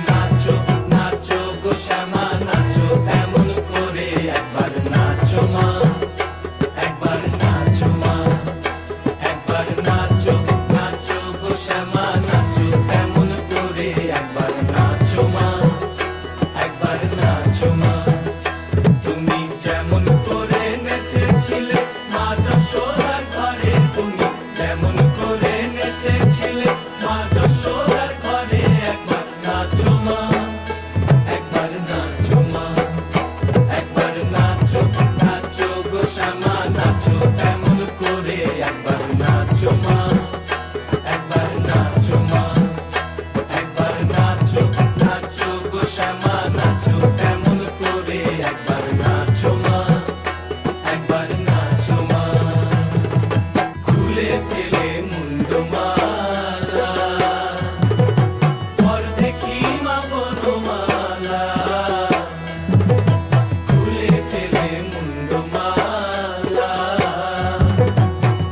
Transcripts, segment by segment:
নাচো নাচো গো শ্যামা নাচো এমন করে একবার নাচো মা একবার নাচো মা একবার নাচো নাচো গো শ্যামা নাচো এমন করে একবার নাচো মা একবার নাচো মা তুমি যেমন করে নেচেছিলে মা যশোদার ঘরে তুমি যেমন করে নেচেছিলে মা যশোদার ঘরে একবার নাচো মা একবার নাচো মা একবার নাচো নাচো গো শ্যামা নাচো এমন করে একবার নাচো মা একবার নাচো মা একবার নাচো নাচো গো শ্যামা নাচো এমন করে একবার নাচো মা একবার নাচো মা খুলে ফেলে মুন্ডমালা পর দেখি মা বনমালা খুলে ফেলে মুন্ডমালা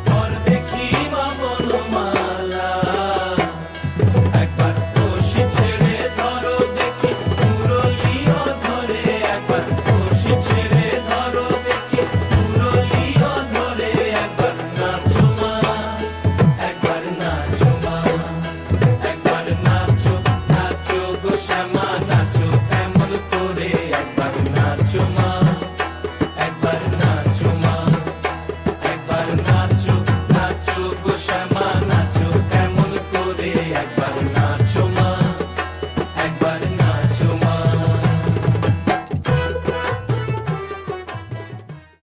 পর দেখি মা বনমালা একবার বসি ছেড়ে ধরো দেখি মুরলিও ধরে একবার বসি ছেড়ে ধরো দেখি মুরলিও ধরে একবার নাচো মা একবার নাচো মা একবার নাচো নাচো গো শ্যামা নাচো এমন করে একবার নাচো মা একবার